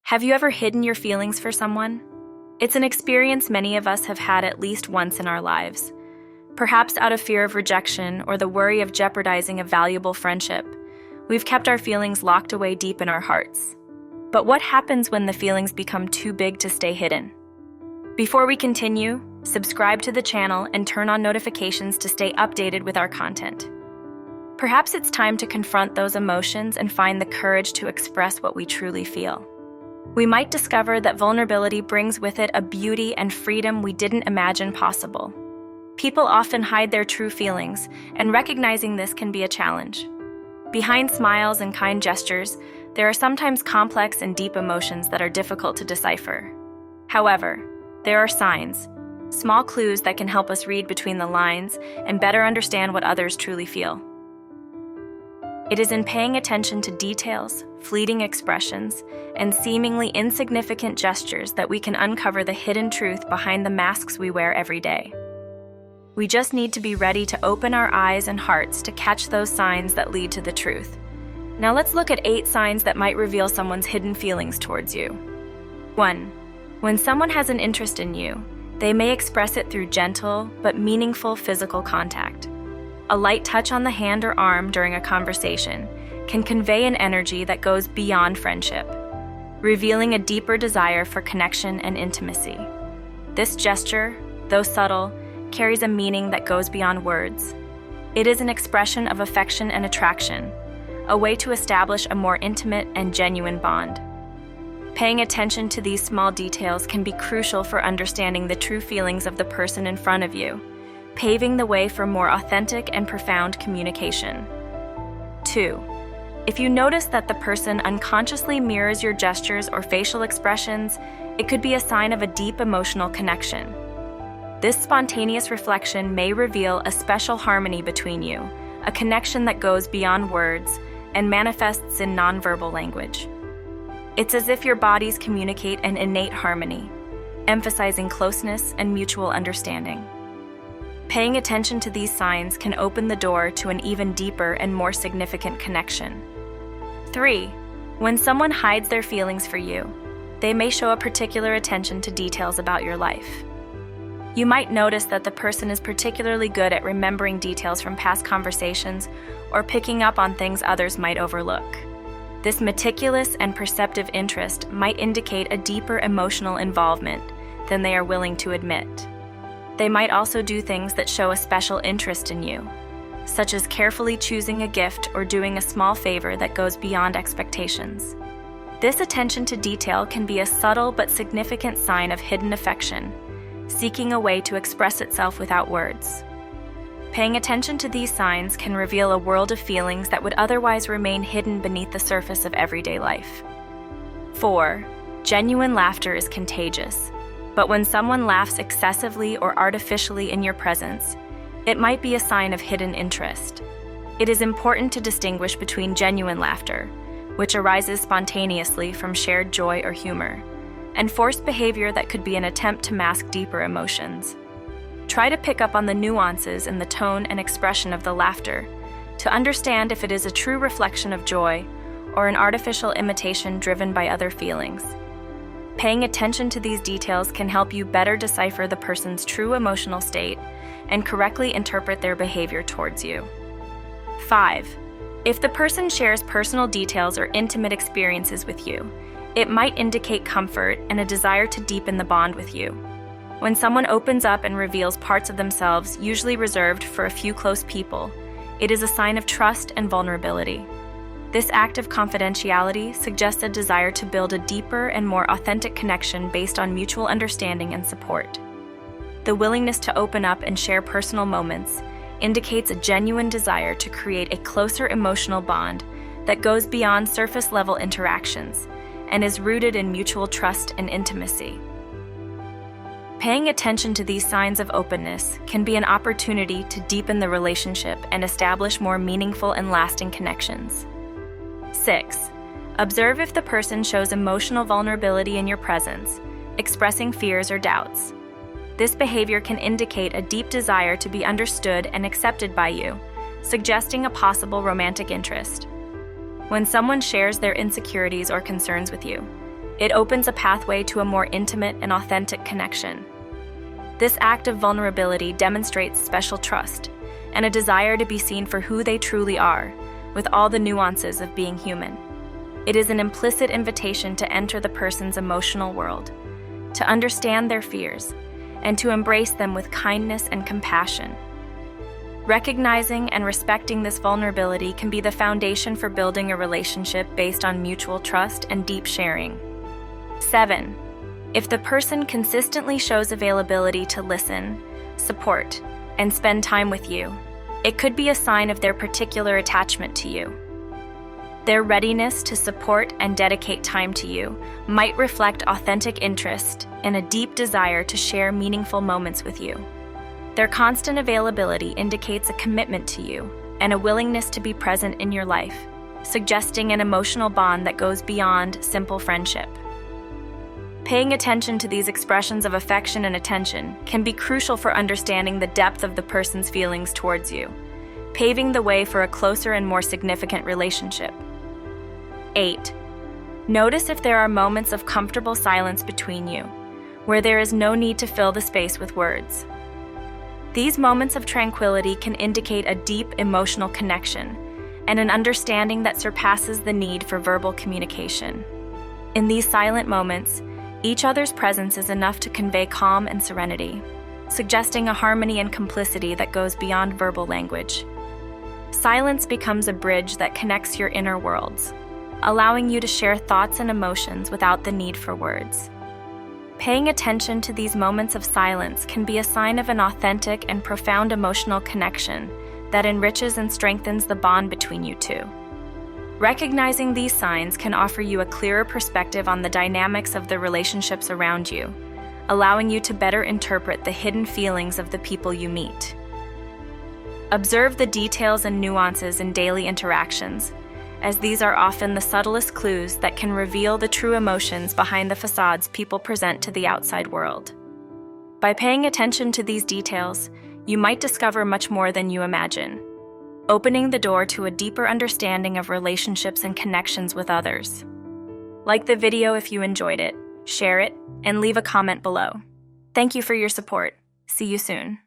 Have you ever hidden your feelings for someone? It's an experience many of us have had at least once in our lives. Perhaps out of fear of rejection or the worry of jeopardizing a valuable friendship, we've kept our feelings locked away deep in our hearts. But what happens when the feelings become too big to stay hidden? Before we continue, subscribe to the channel and turn on notifications to stay updated with our content. Perhaps it's time to confront those emotions and find the courage to express what we truly feel. We might discover that vulnerability brings with it a beauty and freedom we didn't imagine possible. People often hide their true feelings, and recognizing this can be a challenge. Behind smiles and kind gestures, there are sometimes complex and deep emotions that are difficult to decipher. However, there are signs, small clues that can help us read between the lines and better understand what others truly feel. It is in paying attention to details, fleeting expressions, and seemingly insignificant gestures that we can uncover the hidden truth behind the masks we wear every day. We just need to be ready to open our eyes and hearts to catch those signs that lead to the truth. Now let's look at 8 signs that might reveal someone's hidden feelings towards you. 1. When someone has an interest in you, they may express it through gentle but meaningful physical contact. A light touch on the hand or arm during a conversation can convey an energy that goes beyond friendship, revealing a deeper desire for connection and intimacy. This gesture, though subtle, carries a meaning that goes beyond words. It is an expression of affection and attraction, a way to establish a more intimate and genuine bond. Paying attention to these small details can be crucial for understanding the true feelings of the person in front of you, paving the way for more authentic and profound communication. 2. If you notice that the person unconsciously mirrors your gestures or facial expressions, it could be a sign of a deep emotional connection. This spontaneous reflection may reveal a special harmony between you, a connection that goes beyond words and manifests in nonverbal language. It's as if your bodies communicate an innate harmony, emphasizing closeness and mutual understanding. Paying attention to these signs can open the door to an even deeper and more significant connection. 3. When someone hides their feelings for you, they may show a particular attention to details about your life. You might notice that the person is particularly good at remembering details from past conversations or picking up on things others might overlook. This meticulous and perceptive interest might indicate a deeper emotional involvement than they are willing to admit. They might also do things that show a special interest in you, such as carefully choosing a gift or doing a small favor that goes beyond expectations. This attention to detail can be a subtle but significant sign of hidden affection, seeking a way to express itself without words. Paying attention to these signs can reveal a world of feelings that would otherwise remain hidden beneath the surface of everyday life. 4. Genuine laughter is contagious. But when someone laughs excessively or artificially in your presence, it might be a sign of hidden interest. It is important to distinguish between genuine laughter, which arises spontaneously from shared joy or humor, and forced behavior that could be an attempt to mask deeper emotions. Try to pick up on the nuances in the tone and expression of the laughter to understand if it is a true reflection of joy or an artificial imitation driven by other feelings. Paying attention to these details can help you better decipher the person's true emotional state and correctly interpret their behavior towards you. 5. If the person shares personal details or intimate experiences with you, it might indicate comfort and a desire to deepen the bond with you. When someone opens up and reveals parts of themselves usually reserved for a few close people, it is a sign of trust and vulnerability. This act of confidentiality suggests a desire to build a deeper and more authentic connection based on mutual understanding and support. The willingness to open up and share personal moments indicates a genuine desire to create a closer emotional bond that goes beyond surface-level interactions and is rooted in mutual trust and intimacy. Paying attention to these signs of openness can be an opportunity to deepen the relationship and establish more meaningful and lasting connections. 6. Observe if the person shows emotional vulnerability in your presence, expressing fears or doubts. This behavior can indicate a deep desire to be understood and accepted by you, suggesting a possible romantic interest. When someone shares their insecurities or concerns with you, It opens a pathway to a more intimate and authentic connection. This act of vulnerability demonstrates special trust and a desire to be seen for who they truly are, with all the nuances of being human. It is an implicit invitation to enter the person's emotional world, to understand their fears, and to embrace them with kindness and compassion. Recognizing and respecting this vulnerability can be the foundation for building a relationship based on mutual trust and deep sharing. 7. If the person consistently shows availability to listen, support, and spend time with you, it could be a sign of their particular attachment to you. Their readiness to support and dedicate time to you might reflect authentic interest and a deep desire to share meaningful moments with you. Their constant availability indicates a commitment to you and a willingness to be present in your life, suggesting an emotional bond that goes beyond simple friendship. Paying attention to these expressions of affection and attention can be crucial for understanding the depth of the person's feelings towards you, paving the way for a closer and more significant relationship. 8. Notice if there are moments of comfortable silence between you, where there is no need to fill the space with words. These moments of tranquility can indicate a deep emotional connection and an understanding that surpasses the need for verbal communication. In these silent moments, each other's presence is enough to convey calm and serenity, suggesting a harmony and complicity that goes beyond verbal language. Silence becomes a bridge that connects your inner worlds, allowing you to share thoughts and emotions without the need for words. Paying attention to these moments of silence can be a sign of an authentic and profound emotional connection that enriches and strengthens the bond between you two. Recognizing these signs can offer you a clearer perspective on the dynamics of the relationships around you, allowing you to better interpret the hidden feelings of the people you meet. Observe the details and nuances in daily interactions, as these are often the subtlest clues that can reveal the true emotions behind the facades people present to the outside world. By paying attention to these details, you might discover much more than you imagine, opening the door to a deeper understanding of relationships and connections with others. Like the video if you enjoyed it, share it, and leave a comment below. Thank you for your support. See you soon.